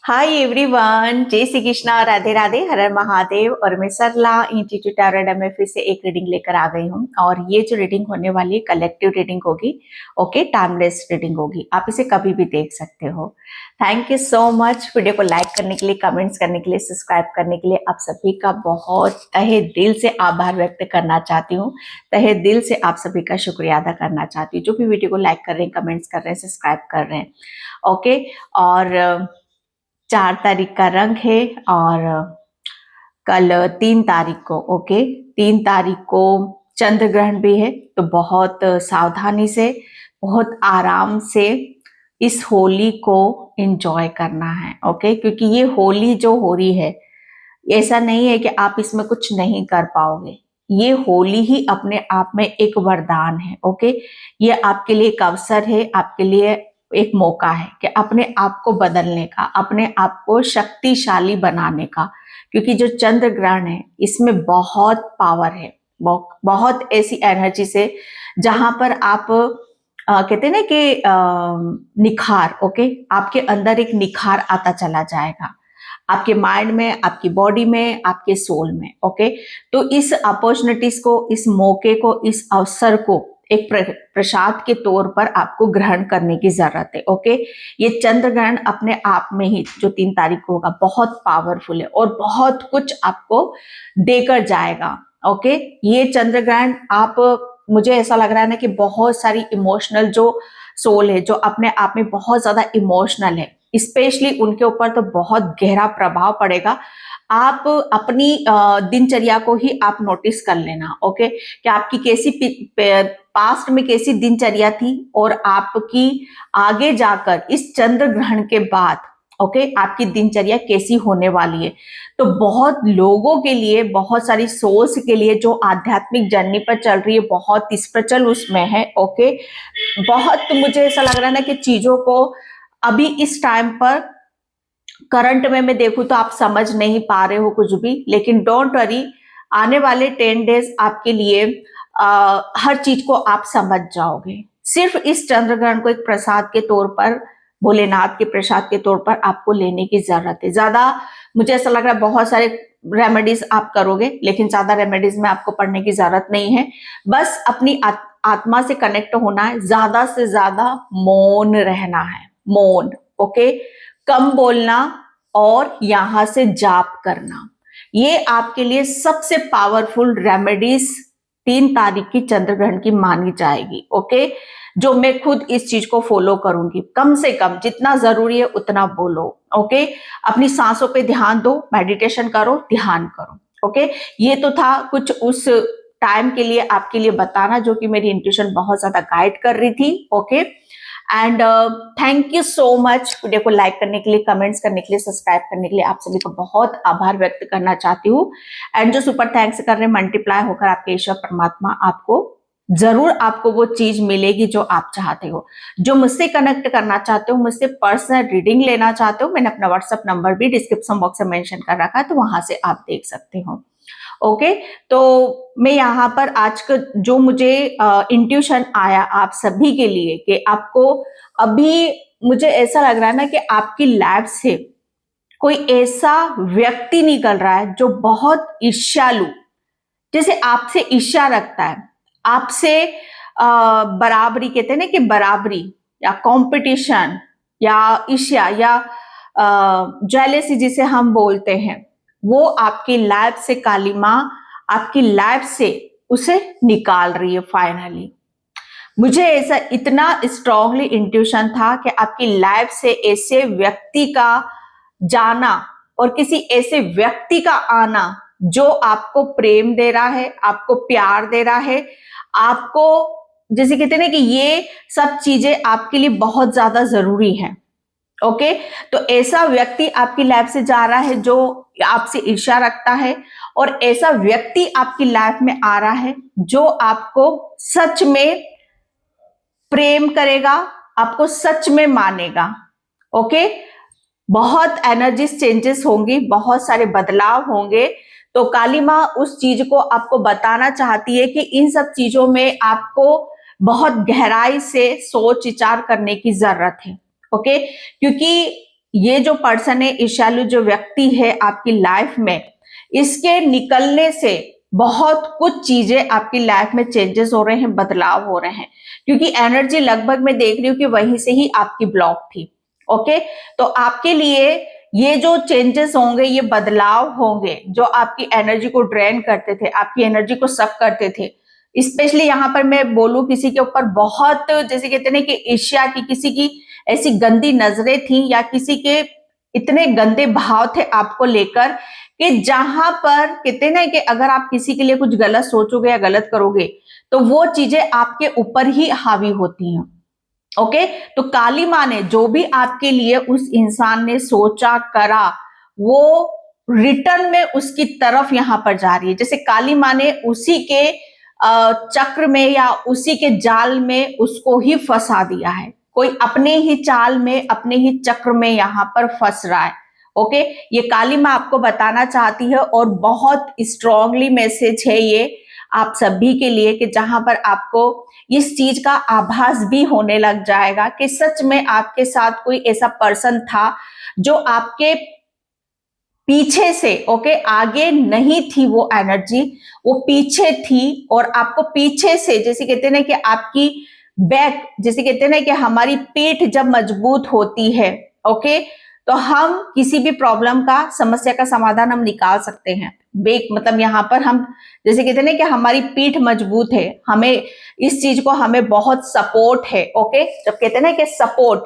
Hi everyone, जय श्री कृष्णा, राधे राधे, हर हर महादेव। और मैं सरला इंस्टीट्यूट टैरोट में फिर से एक रीडिंग लेकर आ गई हूँ। और ये जो रीडिंग होने वाली है कलेक्टिव रीडिंग होगी। ओके, टाइमलेस रीडिंग होगी, आप इसे कभी भी देख सकते हो। Thank you so much video को लाइक करने के लिए, कमेंट्स करने के लिए, सब्सक्राइब करने के लिए। आप सभी का बहुत तहे दिल से आभार व्यक्त करना चाहती हूँ। तहे दिल से आप सभी का शुक्रिया अदा करना चाहती हूँ जो भी वीडियो को लाइक कर रहे हैं, कमेंट्स कर रहे हैं, सब्सक्राइब कर रहे हैं। ओके, और 4 तारीख का रंग है और कल 3 तारीख को, ओके, 3 तारीख को चंद्र ग्रहण भी है। तो बहुत सावधानी से, बहुत आराम से इस होली को एंजॉय करना है। ओके, क्योंकि ये होली जो हो रही है, ऐसा नहीं है कि आप इसमें कुछ नहीं कर पाओगे। ये होली ही अपने आप में एक वरदान है। ओके, ये आपके लिए एक अवसर है, आपके लिए एक मौका है कि अपने आप को बदलने का, अपने आप को शक्तिशाली बनाने का। क्योंकि जो चंद्र ग्रहण है इसमें बहुत पावर है, बहुत ऐसी एनर्जी से जहां पर आप कहते हैं ना कि निखार, ओके, आपके अंदर एक निखार आता चला जाएगा, आपके माइंड में, आपकी बॉडी में, आपके सोल में। ओके, तो इस अपॉर्चुनिटीज को, इस मौके को, इस अवसर को एक प्रसाद के तौर पर आपको ग्रहण करने की जरूरत है। ओके, ये चंद्र ग्रहण अपने आप में ही जो 3 तारीख को होगा बहुत पावरफुल है और बहुत कुछ आपको देकर जाएगा। ओके, ये चंद्र ग्रहण आप, मुझे ऐसा लग रहा है ना कि बहुत सारी इमोशनल जो सोल है, जो अपने आप में बहुत ज्यादा इमोशनल है, स्पेशली उनके ऊपर तो बहुत गहरा प्रभाव पड़ेगा। आप अपनी दिनचर्या को ही आप नोटिस कर लेना। ओके, कि आपकी कैसी पास्ट में कैसी दिनचर्या थी और आपकी आगे जाकर इस चंद्र ग्रहण के बाद, ओके, आपकी दिनचर्या कैसी होने वाली है। तो बहुत लोगों के लिए, बहुत सारी सोल्स के लिए जो आध्यात्मिक जर्नी पर चल रही है, बहुत स्पिरिचुअल उसमें है। ओके, बहुत मुझे ऐसा लग रहा है ना कि चीजों को अभी इस टाइम पर करंट में मैं देखूं तो आप समझ नहीं पा रहे हो कुछ भी, लेकिन डोंट वरी, आने वाले 10 डेज आपके लिए हर चीज को आप समझ जाओगे। सिर्फ इस चंद्र ग्रहण को एक प्रसाद के तौर पर, भोलेनाथ के प्रसाद के तौर पर आपको लेने की जरूरत है। ज्यादा मुझे ऐसा लग रहा है बहुत सारे रेमेडीज आप करोगे, लेकिन ज्यादा रेमेडीज में आपको पढ़ने की जरूरत नहीं है। बस अपनी आत्मा से कनेक्ट होना है, ज्यादा से ज्यादा मौन रहना है, मौन। ओके, कम बोलना और यहां से जाप करना, ये आपके लिए सबसे पावरफुल रेमेडीज 3 तारीख की चंद्र ग्रहण की मानी जाएगी। ओके, जो मैं खुद इस चीज को फॉलो करूंगी। कम से कम जितना जरूरी है उतना बोलो। ओके, अपनी सांसों पे ध्यान दो, मेडिटेशन करो, ध्यान करो। ओके, ये तो था कुछ उस टाइम के लिए आपके लिए बताना, जो कि मेरी इंट्यूशन बहुत ज्यादा गाइड कर रही थी। Okay, and thank you so much video को लाइक करने के लिए, कमेंट्स करने के लिए, सब्सक्राइब करने के लिए। आप सभी का बहुत आभार व्यक्त करना चाहती हूँ। एंड जो सुपर थैंक्स कर रहे हैं, मल्टीप्लाई होकर आपके ईश्वर परमात्मा आपको जरूर, आपको वो चीज मिलेगी जो आप चाहते हो। जो मुझसे कनेक्ट करना चाहते हो, मुझसे पर्सनल रीडिंग लेना चाहते हो, मैंने अपना व्हाट्सएप नंबर भी डिस्क्रिप्शन बॉक्स में मेंशन कर रखा है, तो वहां से आप देख सकते हो। ओके, तो मैं यहाँ पर आज का जो मुझे इंट्यूशन आया आप सभी के लिए कि आपको अभी, मुझे ऐसा लग रहा है ना कि आपकी लाइफ से कोई ऐसा व्यक्ति निकल रहा है जो बहुत ईर्ष्यालु, जैसे आपसे ईर्ष्या रखता है, आपसे बराबरी, कहते हैं ना कि बराबरी या कंपटीशन या ईर्ष्या या जेलेसी जिसे हम बोलते हैं, वो आपकी लाइफ से, काली माँ आपकी लाइफ से उसे निकाल रही है फाइनली। मुझे ऐसा इतना स्ट्रांगली इंट्यूशन था कि आपकी लाइफ से ऐसे व्यक्ति का जाना और किसी ऐसे व्यक्ति का आना जो आपको प्रेम दे रहा है, आपको प्यार दे रहा है, आपको, जैसे कहते हैं ना कि ये सब चीजें आपके लिए बहुत ज्यादा जरूरी है। ओके, तो ऐसा व्यक्ति आपकी लाइफ से जा रहा है जो आपसे ईर्ष्या रखता है, और ऐसा व्यक्ति आपकी लाइफ में आ रहा है जो आपको सच में प्रेम करेगा, आपको सच में मानेगा। ओके, बहुत एनर्जीज चेंजेस होंगी, बहुत सारे बदलाव होंगे। तो काली माँ उस चीज को आपको बताना चाहती है कि इन सब चीजों में आपको बहुत गहराई से सोच विचार करने की जरूरत है। ओके, क्योंकि ये जो पर्सन है, ईर्ष्यालु जो व्यक्ति है आपकी लाइफ में, इसके निकलने से बहुत कुछ चीजें आपकी लाइफ में चेंजेस हो रहे हैं, बदलाव हो रहे हैं, क्योंकि एनर्जी लगभग मैं देख रही हूँ कि वहीं से ही आपकी ब्लॉक थी। ओके, तो आपके लिए ये जो चेंजेस होंगे, ये बदलाव होंगे जो आपकी एनर्जी को ड्रेन करते थे, आपकी एनर्जी को सक करते थे। स्पेशली यहाँ पर मैं बोलूं, किसी के ऊपर बहुत, जैसे कहते हैं कि ईर्ष्या की, किसी की ऐसी गंदी नजरें थी या किसी के इतने गंदे भाव थे आपको लेकर कि जहां पर कहते ना कि अगर आप किसी के लिए कुछ गलत सोचोगे या गलत करोगे तो वो चीजें आपके ऊपर ही हावी होती हैं। ओके, तो काली माँ ने जो भी आपके लिए उस इंसान ने सोचा करा, वो रिटर्न में उसकी तरफ यहां पर जा रही है। जैसे काली माँ ने उसी के चक्र में या उसी के जाल में उसको ही फंसा दिया है। कोई अपने ही चाल में, अपने ही चक्र में यहां पर फंस रहा है। ओके, ये काली माँ आपको बताना चाहती है और बहुत स्ट्रांगली मैसेज है ये आप सभी के लिए कि जहां पर आपको इस चीज का आभास भी होने लग जाएगा कि सच में आपके साथ कोई ऐसा पर्सन था जो आपके पीछे से, ओके, आगे नहीं थी वो एनर्जी, वो पीछे थी और आपको पीछे से, जैसे कहते हैं ना कि आपकी बैक, जैसे कहते हैं ना कि हमारी पीठ जब मजबूत होती है, ओके, तो हम किसी भी प्रॉब्लम का, समस्या का समाधान हम निकाल सकते हैं। बैक मतलब यहाँ पर हम, जैसे कहते हैं ना कि हमारी पीठ मजबूत है, हमें इस चीज को, हमें बहुत सपोर्ट है। ओके, जब कहते हैं ना कि सपोर्ट,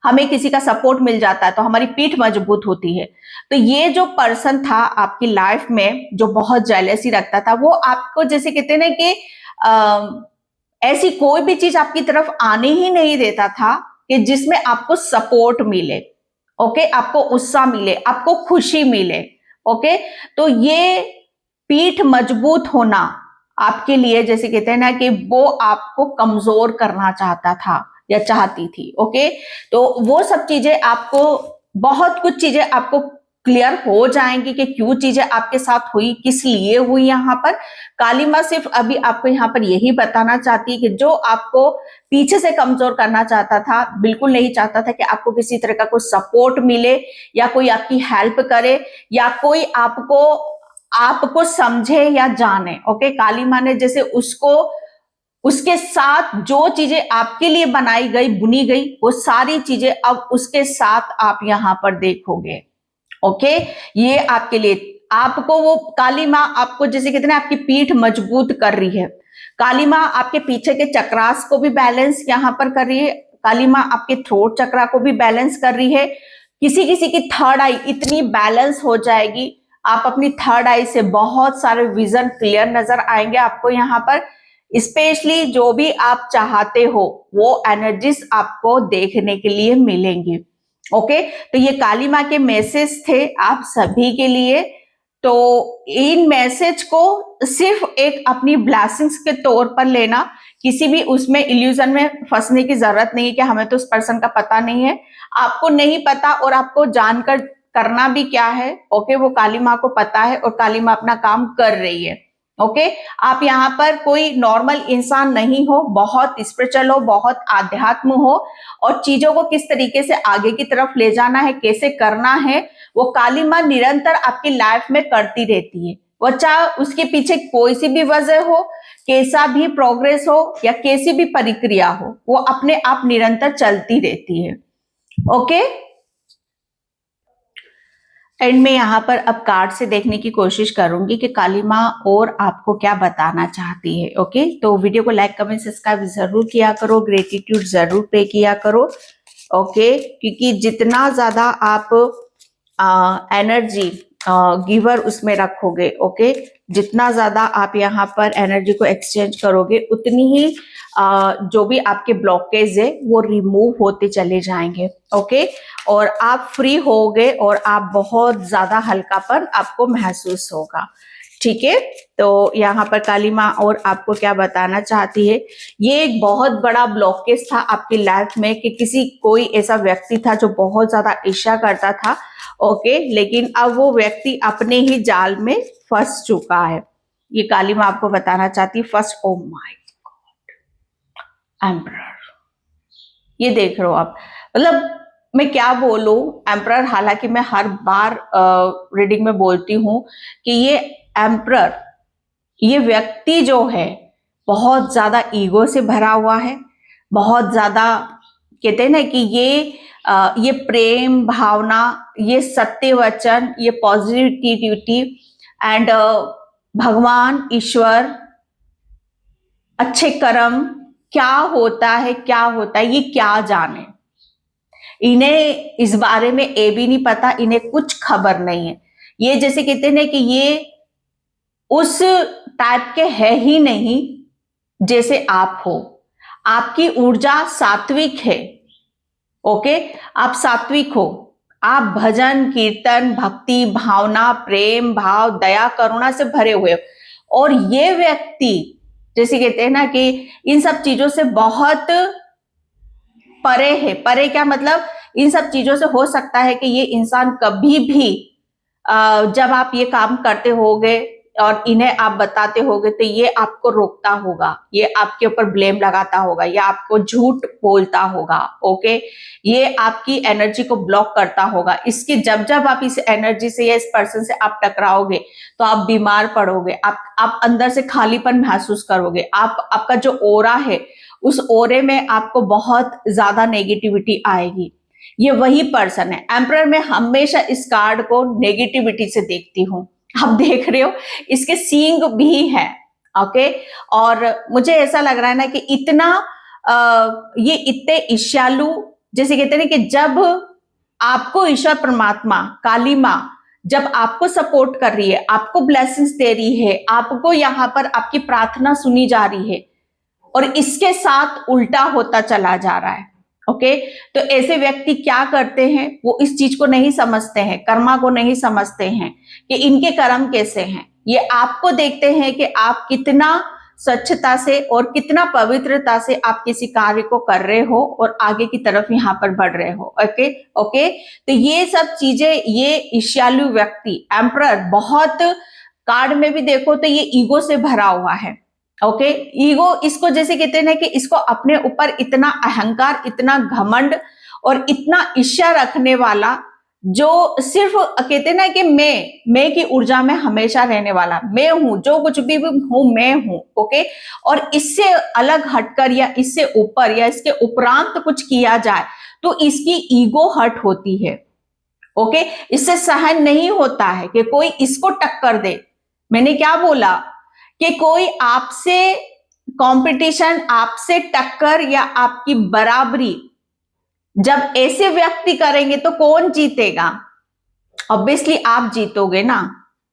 हमें किसी का सपोर्ट मिल जाता है तो हमारी पीठ मजबूत होती है। तो ये जो पर्सन था आपकी लाइफ में जो बहुत जेलेसी रखता था, वो आपको, जैसे कहते हैं ना कि ऐसी कोई भी चीज आपकी तरफ आने ही नहीं देता था कि जिसमें आपको सपोर्ट मिले। ओके, आपको उत्साह मिले, आपको खुशी मिले। ओके, तो ये पीठ मजबूत होना आपके लिए, जैसे कहते हैं ना कि वो आपको कमजोर करना चाहता था या चाहती थी। ओके, तो वो सब चीजें आपको, बहुत कुछ चीजें आपको क्लियर हो जाएंगी कि क्यों चीजें आपके साथ हुई, किस लिए हुई। यहाँ पर काली माँ सिर्फ अभी आपको यहाँ पर यही बताना चाहती है कि जो आपको पीछे से कमजोर करना चाहता था, बिल्कुल नहीं चाहता था कि आपको किसी तरह का कोई सपोर्ट मिले या कोई आपकी हेल्प करे या कोई आपको आपको समझे या जाने। ओके, काली माँ ने जैसे उसको, उसके साथ जो चीजें आपके लिए बनाई गई, बुनी गई, वो सारी चीजें अब उसके साथ आप यहां पर देखोगे। ओके, ये आपके लिए, आपको वो काली माँ आपको, जैसे कहते हैं ना, आपकी पीठ मजबूत कर रही है। काली माँ आपके पीछे के चक्रास को भी बैलेंस यहां पर कर रही है। काली माँ आपके थ्रोट चक्रा को भी बैलेंस कर रही है। किसी किसी की थर्ड आई इतनी बैलेंस हो जाएगी, आप अपनी थर्ड आई से बहुत सारे विजन क्लियर नजर आएंगे आपको यहाँ पर। स्पेशली जो भी आप चाहते हो वो एनर्जीज आपको देखने के लिए मिलेंगी। ओके, तो ये काली माँ के मैसेज थे आप सभी के लिए। तो इन मैसेज को सिर्फ एक अपनी ब्लेसिंग्स के तौर पर लेना, किसी भी उसमें इल्यूजन में फंसने की जरूरत नहीं है कि हमें तो उस पर्सन का पता नहीं है। आपको नहीं पता और आपको जानकर करना भी क्या है। ओके, वो काली माँ को पता है और काली माँ अपना काम कर रही है। ओके, आप यहाँ पर कोई नॉर्मल इंसान नहीं हो, बहुत स्पिरिचुअल हो, बहुत आध्यात्म हो और चीजों को किस तरीके से आगे की तरफ ले जाना है, कैसे करना है, वो काली माँ निरंतर आपकी लाइफ में करती रहती है। वो चाहे उसके पीछे कोई सी भी वजह हो, कैसा भी प्रोग्रेस हो या कैसी भी प्रक्रिया हो, वो अपने आप निरंतर चलती रहती है। ओके, एंड मैं यहाँ पर अब कार्ड से देखने की कोशिश करूंगी कि काली माँ और आपको क्या बताना चाहती है। ओके, तो वीडियो को लाइक कमेंट सब्सक्राइब जरूर किया करो, ग्रेटिट्यूड जरूर पे किया करो। ओके, क्योंकि जितना ज्यादा आप एनर्जी गिवर उसमें रखोगे, ओके, जितना ज्यादा आप यहाँ पर एनर्जी को एक्सचेंज करोगे, उतनी ही जो भी आपके ब्लॉकेज है वो रिमूव होते चले जाएंगे। ओके, और आप फ्री होगे और आप बहुत ज्यादा हल्कापन आपको महसूस होगा। ठीक है, तो यहाँ पर काली माँ और आपको क्या बताना चाहती है, ये एक बहुत बड़ा ब्लॉकेज था आपकी लाइफ में कि किसी, कोई ऐसा व्यक्ति था जो बहुत ज्यादा ईर्ष्या करता था। ओके, लेकिन अब वो व्यक्ति अपने ही जाल में फंस चुका है। ये काली माँ आपको बताना चाहती है। First, oh my God, emperor, ये देख रहे हो आप, मतलब मैं क्या बोलूं एम्परर, हालांकि मैं हर बार रीडिंग में बोलती हूं कि ये एम्परर, ये व्यक्ति जो है बहुत ज्यादा ईगो से भरा हुआ है, बहुत ज्यादा कहते हैं ना कि ये प्रेम भावना, ये सत्य वचन, ये पॉजिटिविटी एंड भगवान ईश्वर, अच्छे कर्म, क्या होता है क्या होता है ये क्या जाने, इन्हें इस बारे में ये भी नहीं पता, इन्हें कुछ खबर नहीं है। ये जैसे कहते हैं ना कि ये उस टाइप के है ही नहीं जैसे आप हो। आपकी ऊर्जा सात्विक है, ओके, आप सात्विक हो, आप भजन कीर्तन भक्ति भावना प्रेम भाव दया करुणा से भरे हुए हो। और ये व्यक्ति जैसे कहते हैं ना कि इन सब चीजों से बहुत परे है। परे क्या मतलब, इन सब चीजों से हो सकता है कि ये इंसान कभी भी जब आप ये काम करते होगे और इन्हें आप बताते होगे तो ये आपको रोकता होगा, ये आपके ऊपर ब्लेम लगाता होगा, ये आपको झूठ बोलता होगा, ओके, ये आपकी एनर्जी को ब्लॉक करता होगा। इसके जब जब आप इस एनर्जी से या इस पर्सन से आप टकराओगे तो आप बीमार पड़ोगे, आप अंदर से खालीपन महसूस करोगे, आपका जो ओरा है उस ओरे में आपको बहुत ज्यादा नेगेटिविटी आएगी। ये वही पर्सन है। एम्परर में हमेशा इस कार्ड को नेगेटिविटी से देखती हूँ, आप देख रहे हो इसके सींग भी है, ओके। और मुझे ऐसा लग रहा है ना कि इतना ये इतने ईर्ष्यालु, जैसे कहते हैं ना कि जब आपको ईश्वर परमात्मा काली माँ जब आपको सपोर्ट कर रही है, आपको ब्लेसिंग्स दे रही है, आपको यहाँ पर आपकी प्रार्थना सुनी जा रही है और इसके साथ उल्टा होता चला जा रहा है, ओके। तो ऐसे व्यक्ति क्या करते हैं, वो इस चीज को नहीं समझते हैं, कर्मा को नहीं समझते हैं कि इनके कर्म कैसे हैं। ये आपको देखते हैं कि आप कितना स्वच्छता से और कितना पवित्रता से आप किसी कार्य को कर रहे हो और आगे की तरफ यहाँ पर बढ़ रहे हो, ओके ओके। तो ये सब चीजें, ये ईर्ष्यालु व्यक्ति एम्परर, बहुत कार्ड में भी देखो तो ये ईगो से भरा हुआ है, ओके। ईगो, इसको जैसे कहते हैं ना कि इसको अपने ऊपर इतना अहंकार, इतना घमंड और इतना ईर्ष्या रखने वाला, जो सिर्फ कहते हैं ना कि मैं की ऊर्जा में हमेशा रहने वाला, मैं हूं, जो कुछ भी हूं मैं हूं, ओके। और इससे अलग हटकर या इससे ऊपर या इसके उपरांत कुछ किया जाए तो इसकी ईगो हर्ट होती है, ओके। इससे सहन नहीं होता है कि कोई इसको टक्कर दे। मैंने क्या बोला कि कोई आपसे कंपटीशन, आपसे टक्कर या आपकी बराबरी जब ऐसे व्यक्ति करेंगे तो कौन जीतेगा? ऑब्वियसली आप जीतोगे ना।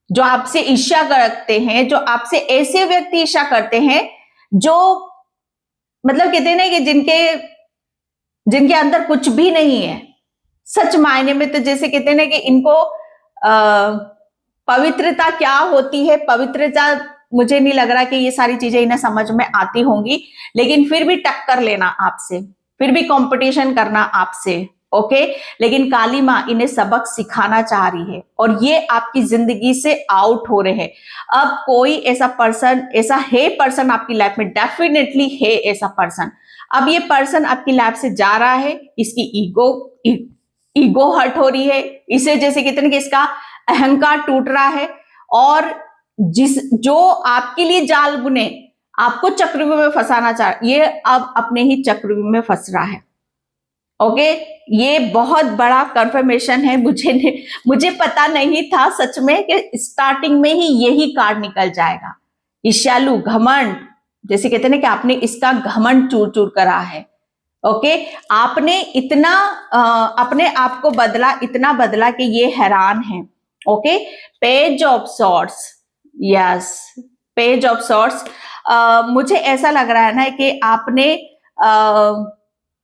जो आपसे ईर्ष्या करते हैं, जो आपसे ऐसे व्यक्ति ईर्ष्या करते हैं जो मतलब कहते हैं ना कि जिनके अंदर कुछ भी नहीं है, सच मायने में तो जैसे कहते हैं ना कि इनको पवित्रता क्या होती है, पवित्रता मुझे नहीं लग रहा कि ये सारी चीजें इन्हें समझ में आती होंगी, लेकिन फिर भी टक्कर लेना आपसे, फिर भी कंपटीशन करना आपसे, ओके। लेकिन काली माँ इन्हें सबक सिखाना चाह रही है और ये आपकी जिंदगी से आउट हो रहे हैं। अब कोई ऐसा पर्सन, ऐसा है पर्सन आपकी लाइफ में, डेफिनेटली है ऐसा पर्सन। अब ये पर्सन आपकी लाइफ से जा रहा है, इसकी ईगो हर्ट हो रही है, इसे जैसे कहते हैं कि इसका अहंकार टूट रहा है और जो आपके लिए जाल बुने, आपको चक्रव्यूह में फंसाना चाह, ये अब अपने ही चक्रव्यूह में फंस रहा है, ओके। ये बहुत बड़ा कंफर्मेशन है। मुझे पता नहीं था सच में कि स्टार्टिंग में ही यही कार्ड निकल जाएगा। ईर्ष्यालु, घमंड, जैसे कहते हैं ना कि आपने इसका घमंड चूर चूर करा है, ओके। आपने इतना अपने आप को बदला, इतना बदला कि ये हैरान है, okay. Page of swords, yes, page of swords. मुझे ऐसा लग रहा है ना कि आपने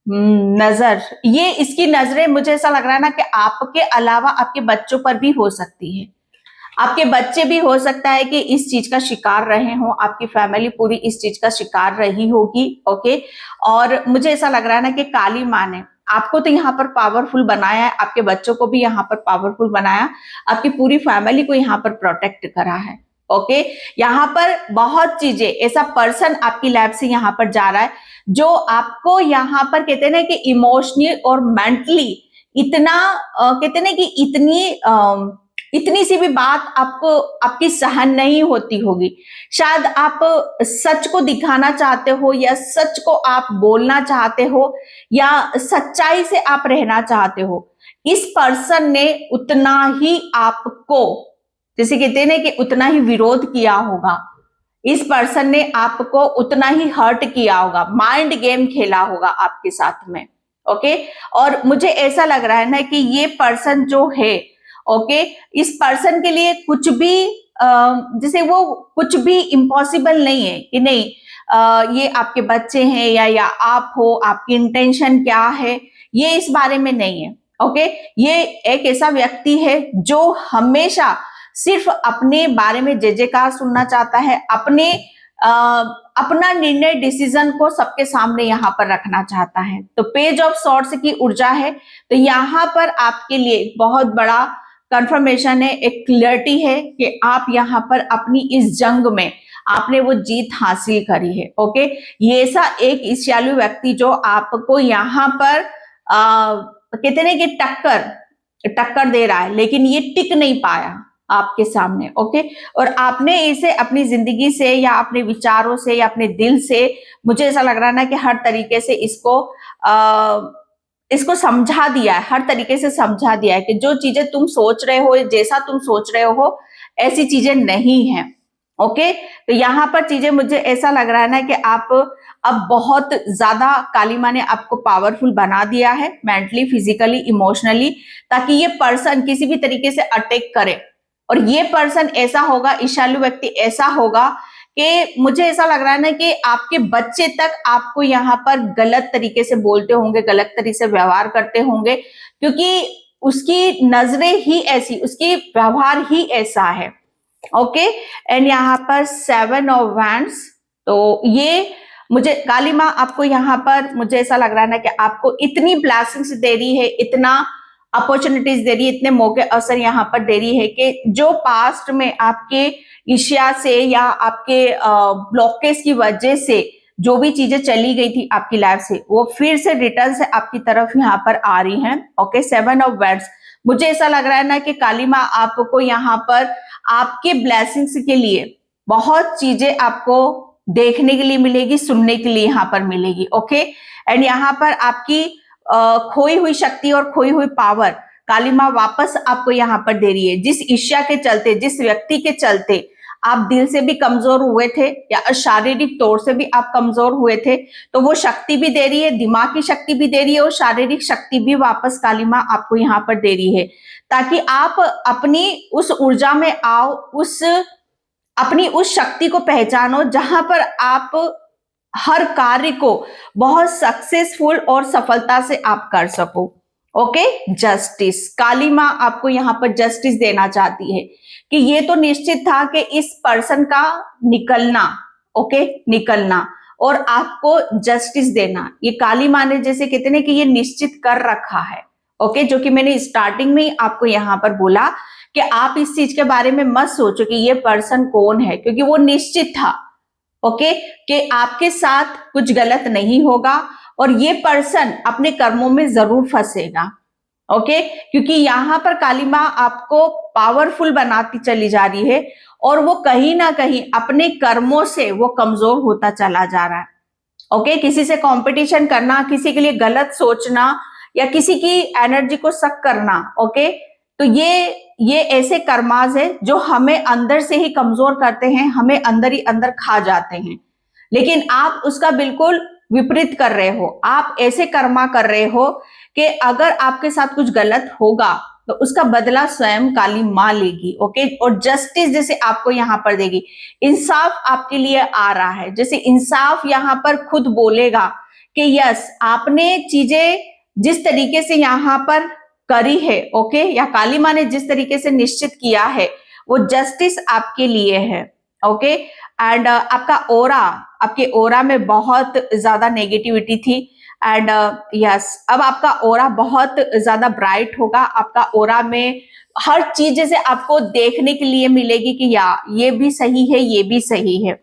नजर, ये इसकी नजरें, मुझे ऐसा लग रहा है ना कि आपके अलावा आपके बच्चों पर भी हो सकती है। आपके बच्चे भी हो सकता है कि इस चीज का शिकार रहे हो, आपकी फैमिली पूरी इस चीज का शिकार रही होगी, ओके। और मुझे ऐसा लग रहा है ना कि काली माँ ने आपको तो यहाँ पर पावरफुल बनाया है, आपके बच्चों को भी यहाँ पर पावरफुल बनाया, आपकी पूरी फैमिली को यहाँ पर प्रोटेक्ट करा है, ओके। यहाँ पर बहुत चीजें, ऐसा पर्सन आपकी लाइफ से यहाँ पर जा रहा है जो आपको यहाँ पर कहते हैं ना कि इमोशनली और मेंटली इतना कहते ना कि इतनी सी भी बात आपको आपकी सहन नहीं होती होगी। शायद आप सच को दिखाना चाहते हो या सच को आप बोलना चाहते हो या सच्चाई से आप रहना चाहते हो। इस पर्सन ने उतना ही आपको, जैसे कहते हैं ना कि उतना ही विरोध किया होगा। इस पर्सन ने आपको उतना ही हर्ट किया होगा, माइंड गेम खेला होगा आपके साथ में। ओके, और मुझे ऐसा लग रहा है ना कि ये पर्सन जो है, ओके, इस पर्सन के लिए कुछ भी जैसे वो कुछ भी इम्पॉसिबल नहीं है कि नहीं ये आपके बच्चे हैं या आप हो, आपकी इंटेंशन क्या है, ये इस बारे में नहीं है। ओके, ये एक ऐसा व्यक्ति है जो हमेशा सिर्फ अपने बारे में जय जयकार सुनना चाहता है, अपना निर्णय डिसीजन को सबके सामने यहाँ पर रखना चाहता है। तो पेज ऑफ सॉर्ड्स की ऊर्जा है, तो यहाँ पर आपके लिए बहुत बड़ा कंफर्मेशन है, एक क्लियरिटी है कि आप यहाँ पर अपनी इस जंग में आपने वो जीत हासिल करी है। ओके, ये ऐसा एक ईर्ष्यालु व्यक्ति जो आपको यहाँ पर कहते हैं कि टक्कर दे रहा है, लेकिन ये टिक नहीं पाया आपके सामने। ओके, और आपने इसे अपनी जिंदगी से या अपने विचारों से या अपने दिल से, मुझे ऐसा लग रहा है ना कि हर तरीके से इसको समझा दिया है, हर तरीके से समझा दिया है कि जो चीजें तुम सोच रहे हो, जैसा तुम सोच रहे हो, ऐसी चीजें नहीं है। ओके, तो यहाँ पर चीजें, मुझे ऐसा लग रहा है ना कि आप अब बहुत ज्यादा, काली माँ ने आपको पावरफुल बना दिया है, मेंटली, फिजिकली, इमोशनली, ताकि ये पर्सन किसी भी तरीके से अटैक करे। और ये पर्सन ऐसा होगा, ईर्ष्यालु व्यक्ति ऐसा होगा कि मुझे ऐसा लग रहा है ना कि आपके बच्चे तक आपको यहाँ पर गलत तरीके से बोलते होंगे, गलत तरीके से व्यवहार करते होंगे, क्योंकि उसकी नजरें ही ऐसी, उसकी व्यवहार ही ऐसा है। ओके, एंड यहाँ पर 7 ऑफ वैंड्स, तो ये मुझे काली माँ आपको यहाँ पर, मुझे ऐसा लग रहा है ना कि आपको इतनी ब्लेसिंग्स दे रही है, इतना अपॉर्चुनिटीज दे रही है, इतने मौके अवसर यहाँ पर दे रही है कि जो पास्ट में आपके ईर्ष्या से या आपके ब्लॉकेज की वजह से जो भी चीजें चली गई थी आपकी लाइफ से, वो फिर से रिटर्न से आपकी तरफ यहाँ पर आ रही हैं। ओके, 7 ऑफ वैंड्स, मुझे ऐसा लग रहा है ना कि काली माँ आपको यहाँ पर आपके ब्लेसिंग्स के लिए बहुत चीजें आपको देखने के लिए मिलेगी, सुनने के लिए यहाँ पर मिलेगी। ओके, एंड यहाँ पर आपकी खोई हुई शक्ति और खोई हुई पावर काली माँ वापस आपको यहाँ पर दे रही है। जिस ईर्ष्या के चलते, जिस व्यक्ति के चलते आप दिल से भी कमजोर हुए थे या शारीरिक तौर से भी आप कमजोर हुए थे, तो वो शक्ति भी दे रही है, दिमाग की शक्ति भी दे रही है और शारीरिक शक्ति भी वापस काली माँ आपको यहाँ पर दे रही है, ताकि आप अपनी उस ऊर्जा में आओ, अपनी उस शक्ति को पहचानो जहां पर आप हर कार्य को बहुत सक्सेसफुल और सफलता से आप कर सको। ओके, जस्टिस, काली माँ आपको यहाँ पर जस्टिस देना चाहती है कि ये तो निश्चित था कि इस पर्सन का निकलना, ओके, निकलना और आपको जस्टिस देना, ये काली माँ ने, जैसे कहते हैं कि ये निश्चित कर रखा है। ओके, जो कि मैंने स्टार्टिंग में ही आपको यहाँ पर बोला कि आप इस चीज के बारे में मत सोचो कि ये पर्सन कौन है, क्योंकि वो निश्चित था। ओके, कि आपके साथ कुछ गलत नहीं होगा और ये पर्सन अपने कर्मों में जरूर फंसेगा। ओके, क्योंकि यहाँ पर काली माँ आपको पावरफुल बनाती चली जा रही है और वो कहीं ना कहीं अपने कर्मों से वो कमजोर होता चला जा रहा है। ओके, किसी से कंपटीशन करना, किसी के लिए गलत सोचना या किसी की एनर्जी को शक करना, ओके, तो ये ऐसे कर्माज है जो हमें अंदर से ही कमजोर करते हैं, हमें अंदर ही अंदर खा जाते हैं। लेकिन आप उसका बिल्कुल विपरीत कर रहे हो, आप ऐसे कर्मा कर रहे हो कि अगर आपके साथ कुछ गलत होगा तो उसका बदला स्वयं काली माँ लेगी। ओके, और जस्टिस जैसे आपको यहाँ पर देगी, इंसाफ आपके लिए आ रहा है, जैसे इंसाफ यहाँ पर खुद बोलेगा कि यस, आपने चीजें जिस तरीके से यहाँ पर करी है, ओके, या काली माँ ने जिस तरीके से निश्चित किया है, वो जस्टिस आपके लिए है। ओके, एंड आपका ओरा, आपके ओरा में बहुत ज्यादा नेगेटिविटी थी एंड यस, अब आपका ओरा बहुत ज्यादा ब्राइट होगा। आपका ओरा में हर चीज जैसे आपको देखने के लिए मिलेगी कि या ये भी सही है, ये भी सही है।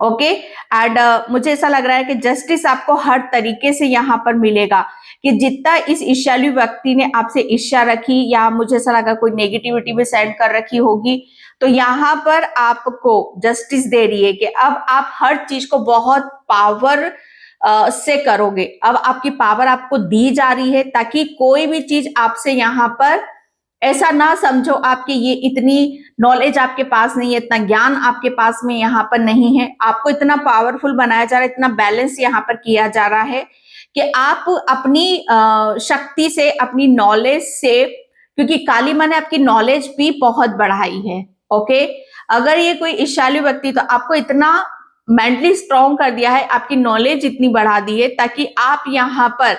ओके। एंड मुझे ऐसा लग रहा है कि जस्टिस आपको हर तरीके से यहाँ पर मिलेगा, कि जितना इस ईर्ष्यालु व्यक्ति ने आपसे ईर्ष्या रखी या मुझे ऐसा लगा कोई नेगेटिविटी भी सेंड कर रखी होगी, तो यहाँ पर आपको जस्टिस दे रही है कि अब आप हर चीज को बहुत पावर से करोगे। अब आपकी पावर आपको दी जा रही है ताकि कोई भी चीज आपसे यहाँ पर ऐसा ना समझो आपकी ये इतनी नॉलेज आपके पास नहीं है, इतना ज्ञान आपके पास में यहाँ पर नहीं है। आपको इतना पावरफुल बनाया जा रहा है, इतना बैलेंस यहाँ पर किया जा रहा है कि आप अपनी शक्ति से, अपनी नॉलेज से, क्योंकि काली माँ ने आपकी नॉलेज भी बहुत बढ़ाई है। ओके, अगर ये कोई ईर्ष्यालु व्यक्ति, तो आपको इतना मेंटली स्ट्रांग कर दिया है, आपकी नॉलेज इतनी बढ़ा दी है ताकि आप यहाँ पर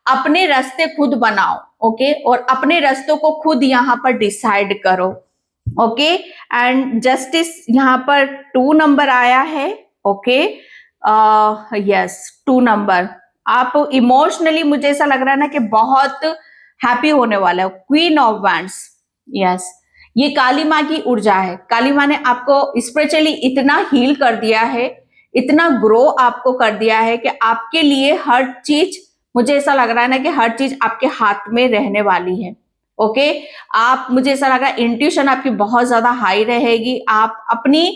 अपने रास्ते खुद बनाओ। ओके, और अपने रास्तों को खुद यहाँ पर डिसाइड करो। ओके, एंड जस्टिस यहाँ पर 2 नंबर आया है। Okay, yes 2 number. आप इमोशनली, मुझे ऐसा लग रहा है ना कि बहुत हैप्पी होने वाला है। क्वीन ऑफ वैंड्स, यस, ये काली माँ की ऊर्जा है। काली माँ ने आपको स्पिरिचुअली इतना हील कर दिया है, इतना ग्रो आपको कर दिया है कि आपके लिए हर चीज, मुझे ऐसा लग रहा है ना कि हर चीज आपके हाथ में रहने वाली है। ओके, आप, मुझे ऐसा लगा इंट्यूशन आपकी बहुत ज्यादा हाई रहेगी। आप अपनी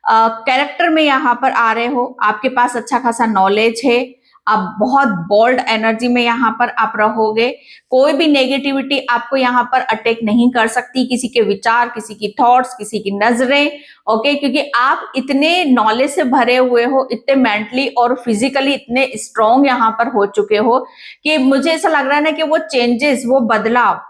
कैरेक्टर में यहाँ पर आ रहे हो, आपके पास अच्छा खासा नॉलेज है, आप बहुत बोल्ड एनर्जी में यहाँ पर आप रहोगे। कोई भी नेगेटिविटी आपको यहाँ पर अटैक नहीं कर सकती, किसी के विचार, किसी की थॉट्स, किसी की नजरें। ओके, क्योंकि आप इतने नॉलेज से भरे हुए हो, इतने मेंटली और फिजिकली इतने स्ट्रांग यहाँ पर हो चुके हो कि मुझे ऐसा लग रहा है ना कि वो चेंजेस, वो बदलाव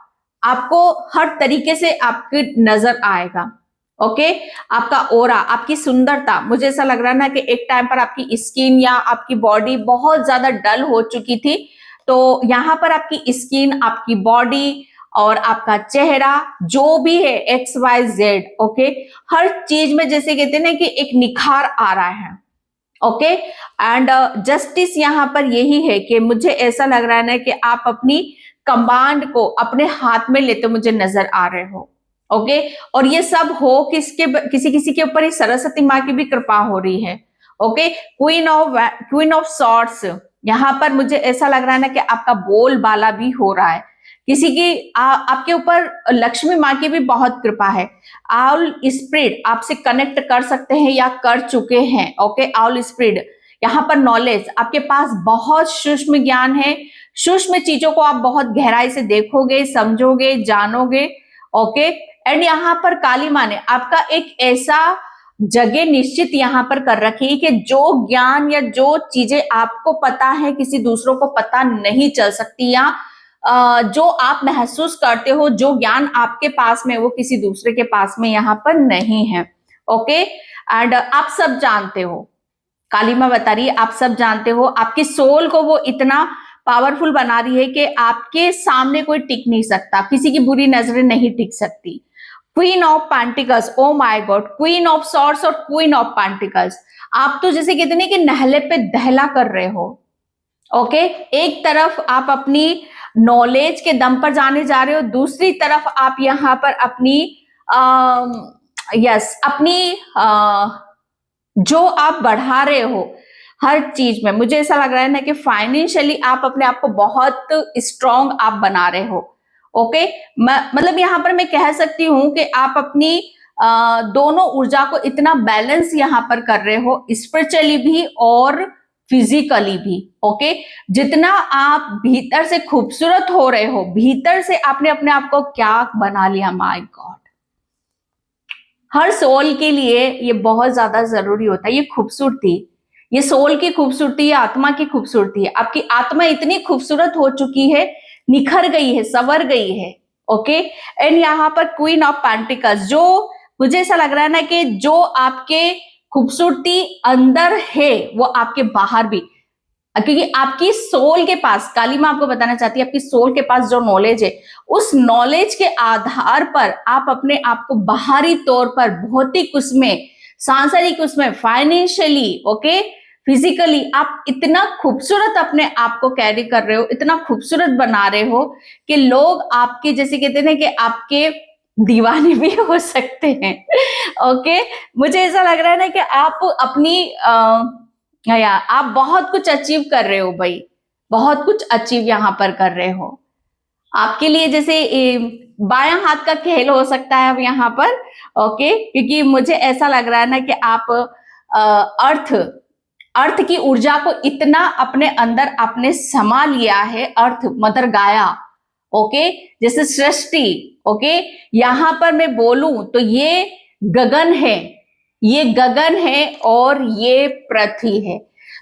आपको हर तरीके से आपकी नजर आएगा। ओके, आपका ओरा, आपकी सुंदरता, मुझे ऐसा लग रहा है ना कि एक टाइम पर आपकी स्किन या आपकी बॉडी बहुत ज्यादा डल हो चुकी थी, तो यहाँ पर आपकी स्किन, आपकी बॉडी और आपका चेहरा जो भी है XYZ, ओके, हर चीज में जैसे कहते हैं ना कि एक निखार आ रहा है। ओके, एंड जस्टिस यहाँ पर यही है कि मुझे ऐसा लग रहा है ना कि आप अपनी कमांड को अपने हाथ में लेते मुझे नजर आ रहे हो। ओके, और ये सब हो किसके, किसी किसी के ऊपर सरस्वती माँ की भी कृपा हो रही है। ओके, क्वीन ऑफ सॉर्ड्स, यहाँ पर मुझे ऐसा लग रहा है ना कि आपका बोलबाला भी हो रहा है। किसी की आपके ऊपर लक्ष्मी माँ की भी बहुत कृपा है। आउल स्पिरिट आपसे कनेक्ट कर सकते हैं या कर चुके हैं। ओके, आउल स्पिरिट, यहाँ पर नॉलेज, आपके पास बहुत सूक्ष्म ज्ञान है। सूक्ष्म चीजों को आप बहुत गहराई से देखोगे, समझोगे, जानोगे। ओके, एंड यहाँ पर काली माँ ने आपका एक ऐसा जगह निश्चित यहाँ पर कर रखी है कि जो ज्ञान या जो चीजें आपको पता है किसी दूसरों को पता नहीं चल सकती, या जो आप महसूस करते हो, जो ज्ञान आपके पास में वो किसी दूसरे के पास में यहाँ पर नहीं है। ओके, एंड आप सब जानते हो, काली माँ बता रही है आप सब जानते हो, आपकी सोल को वो इतना पावरफुल बना रही है कि आपके सामने कोई टिक नहीं सकता, किसी की बुरी नजरें नहीं टिक सकती। Queen of pentacles, oh my God, queen of swords और क्वीन ऑफ पेंटिकल्स, आप तो जैसे कहते नहीं कि नहले पे दहला कर रहे हो। ओके, एक तरफ आप अपनी नॉलेज के दम पर जाने जा रहे हो, दूसरी तरफ आप यहाँ पर अपनी अपनी जो आप बढ़ा रहे हो हर चीज में, मुझे ऐसा लग रहा है ना कि फाइनेंशियली आप अपने आप को बहुत स्ट्रांग आप बना रहे हो। ओके, मतलब यहाँ पर मैं कह सकती हूँ कि आप अपनी दोनों ऊर्जा को इतना बैलेंस यहाँ पर कर रहे हो, स्पिरिचुअली भी और फिजिकली भी। ओके, जितना आप भीतर से खूबसूरत हो रहे हो, भीतर से आपने अपने आप को क्या बना लिया, माय गॉड। हर सोल के लिए ये बहुत ज्यादा जरूरी होता है, ये खूबसूरती, ये सोल की खूबसूरती, ये आत्मा की खूबसूरती है। आपकी आत्मा इतनी खूबसूरत हो चुकी है, निखर गई है, संवर गई है। ओके, एंड यहाँ पर क्वीन ऑफ पेंटिकल्स, जो मुझे ऐसा लग रहा है ना कि जो आपके खूबसूरती अंदर है वो आपके बाहर भी, क्योंकि आपकी सोल के पास, काली माँ आपको बताना चाहती है, आपकी सोल के पास जो नॉलेज है, उस नॉलेज के आधार पर आप अपने आप को बाहरी तौर पर, भौतिक उसमें, सांसारिक उसमें, फाइनेंशियली, ओके, फिजिकली आप इतना खूबसूरत अपने आप को कैरी कर रहे हो, इतना खूबसूरत बना रहे हो कि लोग आपके, जैसे कहते हैं कि आपके दीवाने भी हो सकते हैं। ओके, मुझे ऐसा लग रहा है ना कि आप अपनी आप बहुत कुछ अचीव कर रहे हो भाई, बहुत कुछ अचीव यहाँ पर कर रहे हो। आपके लिए जैसे बायां हाथ का खेल हो सकता है अब यहाँ पर। ओके, क्योंकि मुझे ऐसा लग रहा है ना कि आप अर्थ अर्थ की ऊर्जा को इतना अपने अंदर आपने समा लिया है, अर्थ मदर गाया। ओके, जैसे सृष्टि। ओके, यहाँ पर मैं बोलूं तो ये गगन है, ये गगन है और ये पृथ्वी है।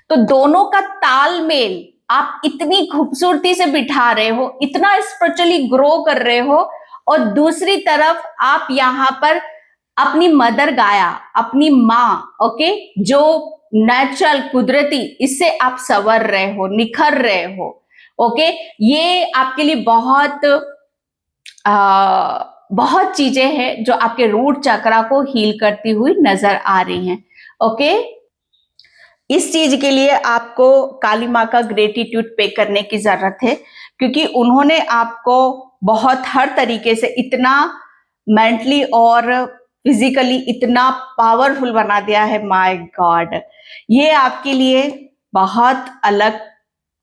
तो दोनों का तालमेल आप इतनी खूबसूरती से बिठा रहे हो, इतना स्पिरिचुअली ग्रो कर रहे हो, और दूसरी तरफ आप यहाँ पर अपनी मदर गाया, अपनी माँ, ओके, जो नेचुरल कुदरती, इससे आप संवर रहे हो, निखर रहे हो। ओके, ये आपके लिए बहुत चीजें हैं जो आपके रूट चक्रा को हील करती हुई नजर आ रही हैं। ओके, इस चीज के लिए आपको काली माँ का ग्रेटिट्यूड पे करने की जरूरत है, क्योंकि उन्होंने आपको बहुत हर तरीके से इतना मेंटली और फिजिकली इतना पावरफुल बना दिया है। माय गॉड, ये आपके लिए बहुत अलग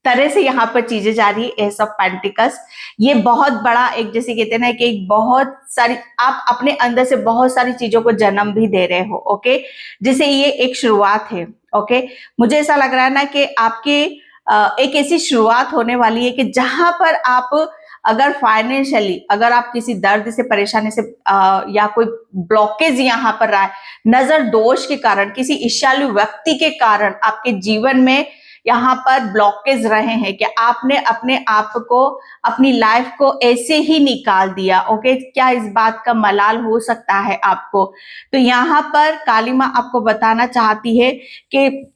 तरह से यहाँ पर चीजें जा रही है। एस ऑफ पेंटिकल्स, ये बहुत बड़ा एक, जैसे कहते हैं ना कि एक बहुत सारी, आप अपने अंदर से बहुत सारी चीजों को जन्म भी दे रहे हो। ओके, जैसे ये एक शुरुआत है। ओके, मुझे ऐसा लग रहा है ना कि आपके एक ऐसी शुरुआत होने वाली है कि जहां पर आप अगर फाइनेंशियली, अगर आप किसी दर्द से, परेशानी से या कोई ब्लॉकेज यहाँ पर रहा है, नजर दोष के कारण, किसी ईर्ष्यालु व्यक्ति के कारण आपके जीवन में यहाँ पर ब्लॉकेज रहे हैं कि आपने अपने आप को, अपनी लाइफ को ऐसे ही निकाल दिया। ओके, क्या इस बात का मलाल हो सकता है आपको? तो यहाँ पर काली माँ आपको बताना चाहती है कि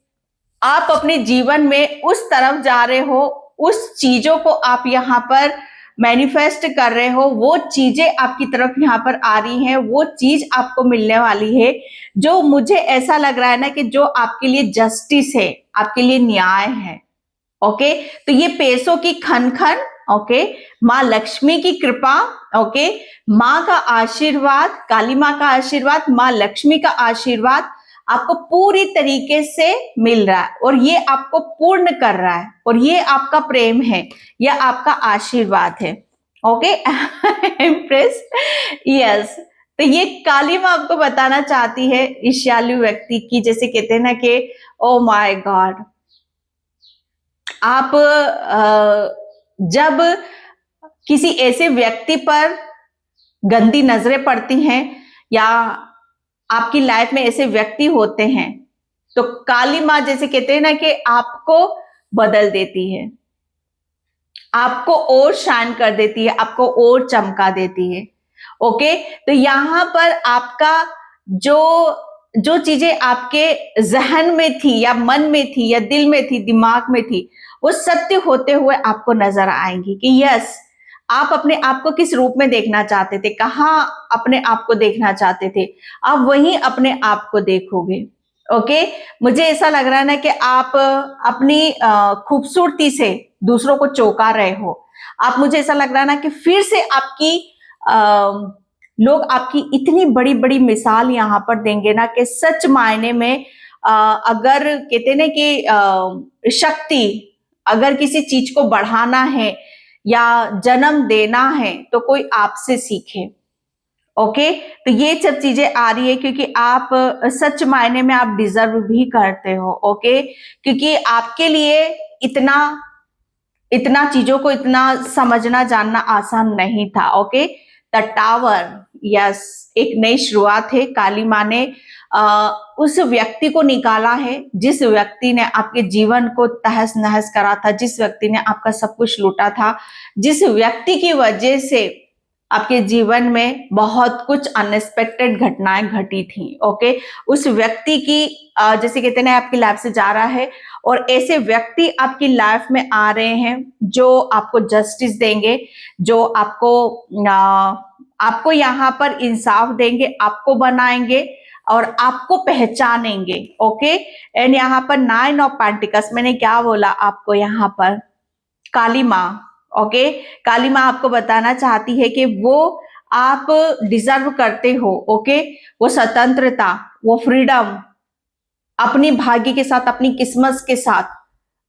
आप अपने जीवन में उस तरफ जा रहे हो, उस चीजों को आप यहाँ पर मैनिफेस्ट कर रहे हो, वो चीजें आपकी तरफ यहाँ पर आ रही हैं, वो चीज आपको मिलने वाली है जो मुझे ऐसा लग रहा है ना कि जो आपके लिए जस्टिस है, आपके लिए न्याय है। ओके, तो ये पैसों की खन खन, ओके, माँ लक्ष्मी की कृपा, ओके, माँ का आशीर्वाद, काली माँ का आशीर्वाद, माँ लक्ष्मी का आशीर्वाद आपको पूरी तरीके से मिल रहा है, और ये आपको पूर्ण कर रहा है, और ये आपका प्रेम है, यह आपका आशीर्वाद है। Okay, impress, yes. तो ये काली माँ आपको बताना चाहती है ईर्ष्यालु व्यक्ति की, जैसे कहते हैं ना कि ओ माय गॉड, आप जब किसी ऐसे व्यक्ति पर गंदी नजरें पड़ती हैं या आपकी लाइफ में ऐसे व्यक्ति होते हैं, तो काली माँ जैसे कहते हैं ना कि आपको बदल देती है, आपको और शाइन कर देती है, आपको और चमका देती है। ओके, तो यहां पर आपका जो चीजें आपके जहन में थी या मन में थी या दिल में थी, दिमाग में थी, वो सत्य होते हुए आपको नजर आएंगी कि यस, आप अपने आप को किस रूप में देखना चाहते थे, कहाँ अपने आप को देखना चाहते थे, आप वहीं अपने आप को देखोगे। ओके, मुझे ऐसा लग रहा है ना कि आप अपनी खूबसूरती से दूसरों को चौंका रहे हो। आप, मुझे ऐसा लग रहा है ना कि फिर से आपकी लोग आपकी इतनी बड़ी बड़ी मिसाल यहाँ पर देंगे ना कि सच मायने में अगर कहते ना कि शक्ति, अगर किसी चीज को बढ़ाना है या जन्म देना है तो कोई आपसे सीखे। ओके, तो ये सब चीजें आ रही है क्योंकि आप सच मायने में आप डिजर्व भी करते हो। ओके, क्योंकि आपके लिए इतना चीजों को इतना समझना जानना आसान नहीं था। ओके, द टावर, यस, एक नई शुरुआत है। काली माँ ने उस व्यक्ति को निकाला है जिस व्यक्ति ने आपके जीवन को तहस नहस करा था, जिस व्यक्ति ने आपका सब कुछ लूटा था, जिस व्यक्ति की वजह से आपके जीवन में बहुत कुछ अनएक्सपेक्टेड घटनाएं घटी थी। ओके, उस व्यक्ति की जैसे कहते हैं आपकी लाइफ से जा रहा है, और ऐसे व्यक्ति आपकी लाइफ में आ रहे हैं जो आपको जस्टिस देंगे, जो आपको यहाँ पर इंसाफ देंगे, आपको बनाएंगे और आपको पहचानेंगे। ओके, एंड यहाँ पर 9 ऑफ पेंटिकल्स, मैंने क्या बोला आपको, यहाँ पर काली माँ। ओके, काली माँ आपको बताना चाहती है कि वो आप डिजर्व करते हो, ओके, वो स्वतंत्रता, वो फ्रीडम, अपनी भाग्य के साथ, अपनी किस्मत के साथ,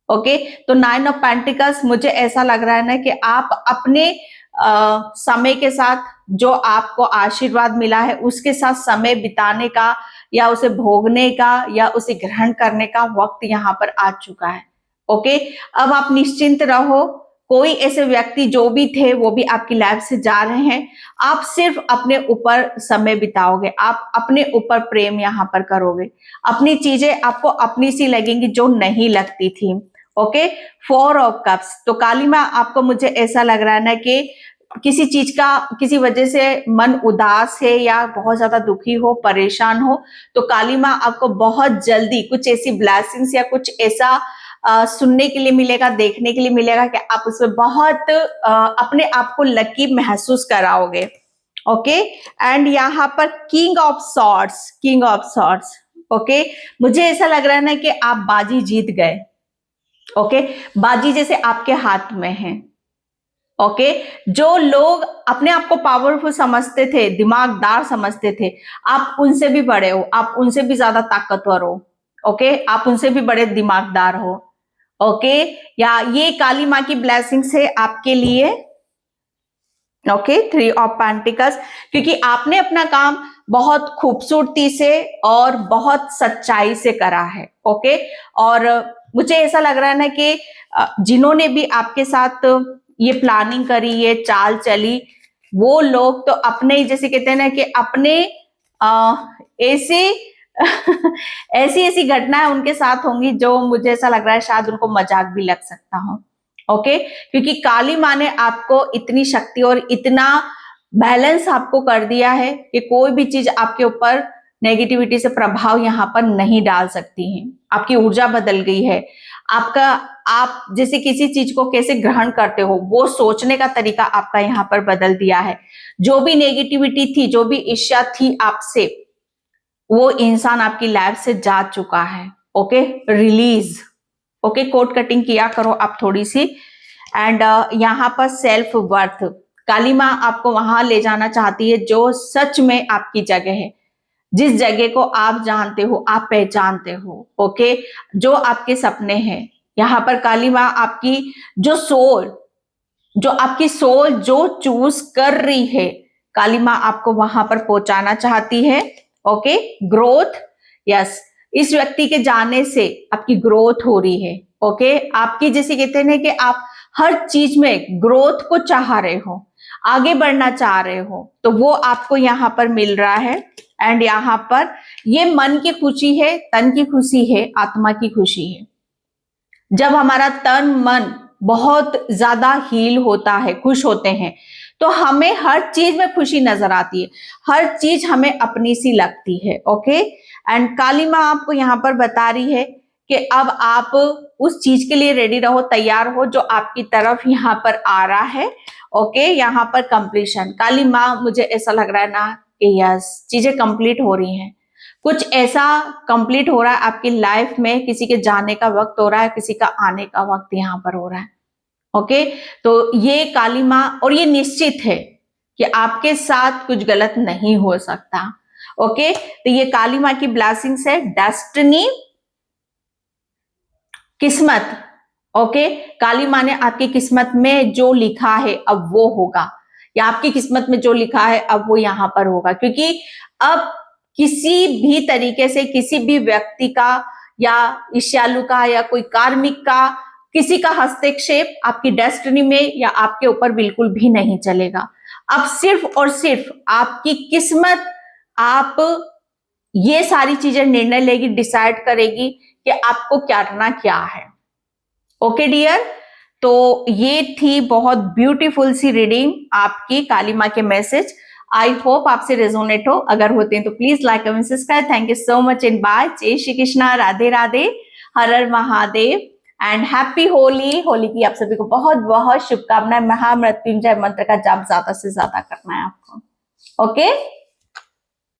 ओके। तो 9 ऑफ पेंटिकल्स, मुझे ऐसा लग रहा है ना कि आप अपने समय के साथ, जो आपको आशीर्वाद मिला है उसके साथ समय बिताने का, या उसे भोगने का, या उसे ग्रहण करने का वक्त यहाँ पर आ चुका है, ओके। अब आप निश्चिंत रहो, कोई ऐसे व्यक्ति जो भी थे वो भी आपकी लाइफ से जा रहे हैं। आप सिर्फ अपने ऊपर समय बिताओगे, आप अपने ऊपर प्रेम यहाँ पर करोगे, अपनी चीजें आपको अपनी सी लगेंगी जो नहीं लगती थी, ओके। 4 ऑफ कप्स, तो काली माँ आपको, मुझे ऐसा लग रहा है ना कि किसी चीज का, किसी वजह से मन उदास है या बहुत ज्यादा दुखी हो, परेशान हो, तो काली माँ आपको बहुत जल्दी कुछ ऐसी ब्लेसिंग्स या कुछ ऐसा सुनने के लिए मिलेगा, देखने के लिए मिलेगा कि आप उसमें बहुत अपने आप को लकी महसूस कराओगे, ओके। एंड यहाँ पर किंग ऑफ सॉर्ड्स, ओके। मुझे ऐसा लग रहा है ना कि आप बाजी जीत गए, ओके। बाजी जैसे आपके हाथ में है, ओके। जो लोग अपने आप को पावरफुल समझते थे, दिमागदार समझते थे, आप उनसे भी बड़े हो, आप उनसे भी ज्यादा ताकतवर हो, ओके। आप उनसे भी बड़े दिमागदार हो, ओके। या ये काली माँ की ब्लेसिंग्स है आपके लिए, ओके। 3 ऑफ पेंटिकल्स, क्योंकि आपने अपना काम बहुत खूबसूरती से और बहुत सच्चाई से करा है, ओके। और मुझे ऐसा लग रहा है ना कि जिन्होंने भी आपके साथ ये प्लानिंग करी, ये चाल चली, वो लोग तो अपने, जैसे कहते हैं ना कि अपने ऐसे ऐसी ऐसी घटनाएं उनके साथ होंगी जो मुझे ऐसा लग रहा है शायद उनको मजाक भी लग सकता हो, ओके। क्योंकि काली माँ ने आपको इतनी शक्ति और इतना बैलेंस आपको कर दिया है कि कोई भी चीज आपके ऊपर नेगेटिविटी से प्रभाव यहाँ पर नहीं डाल सकती है। आपकी ऊर्जा बदल गई है, आपका, आप जैसे किसी चीज को कैसे ग्रहण करते हो, वो सोचने का तरीका आपका यहाँ पर बदल दिया है। जो भी नेगेटिविटी थी, जो भी ईर्ष्या थी आपसे, वो इंसान आपकी लाइफ से जा चुका है, okay. Release, okay. Quote cutting किया करो आप थोड़ी सी। एंड यहाँ पर सेल्फ वर्थ, काली माँ आपको वहां ले जाना चाहती है जो सच में आपकी जगह है, जिस जगह को आप जानते हो, आप पहचानते हो, ओके। जो आपके सपने हैं, यहाँ पर काली माँ आपकी जो आपकी सोल जो चूज कर रही है, काली माँ आपको वहां पर पहुंचाना चाहती है, ओके। ग्रोथ, यस, इस व्यक्ति के जाने से आपकी ग्रोथ हो रही है, ओके। आपकी, जैसे कहते हैं कि आप हर चीज में ग्रोथ को चाह रहे हो, आगे बढ़ना चाह रहे हो, तो वो आपको यहाँ पर मिल रहा है। एंड यहाँ पर ये मन की खुशी है, तन की खुशी है, आत्मा की खुशी है। जब हमारा तन मन बहुत ज्यादा हील होता है, खुश होते हैं, तो हमें हर चीज में खुशी नजर आती है, हर चीज हमें अपनी सी लगती है, ओके। एंड काली माँ आपको यहाँ पर बता रही है कि अब आप उस चीज के लिए रेडी रहो, तैयार हो जो आपकी तरफ यहाँ पर आ रहा है, ओके। यहाँ पर कंप्लीशन, काली माँ, मुझे ऐसा लग रहा है ना कि यस, चीजें कंप्लीट हो रही हैं, कुछ ऐसा कंप्लीट हो रहा है आपकी लाइफ में, किसी के जाने का वक्त हो रहा है, किसी का आने का वक्त यहाँ पर हो रहा है, ओके। तो ये काली माँ, और ये निश्चित है कि आपके साथ कुछ गलत नहीं हो सकता, ओके। तो ये काली माँ की ब्लेसिंग्स है, डेस्टिनी, किस्मत, ओके। काली माँ ने आपकी किस्मत में जो लिखा है अब वो होगा, या आपकी किस्मत में जो लिखा है अब वो यहाँ पर होगा, क्योंकि अब किसी भी तरीके से किसी भी व्यक्ति का या ईर्ष्यालु का या कोई कार्मिक का, किसी का हस्तक्षेप आपकी डेस्टिनी में या आपके ऊपर बिल्कुल भी नहीं चलेगा। अब सिर्फ और सिर्फ आपकी किस्मत, आप ये सारी चीजें निर्णय लेगी, डिसाइड करेगी कि आपको करना क्या है, ओके डियर। तो ये थी बहुत ब्यूटीफुल सी रीडिंग आपकी, काली माँ के मैसेज। आई होप आपसे रेजोनेट हो, अगर होते हैं तो please like comment subscribe. Thank you so much and bye. जय श्री कृष्णा, राधे राधे, हर हर महादेव एंड हैप्पी होली। होली की आप सभी को बहुत बहुत शुभकामनाएं। महामृत्युंजय मंत्र का जाप ज्यादा से ज्यादा करना है आपको, ओके।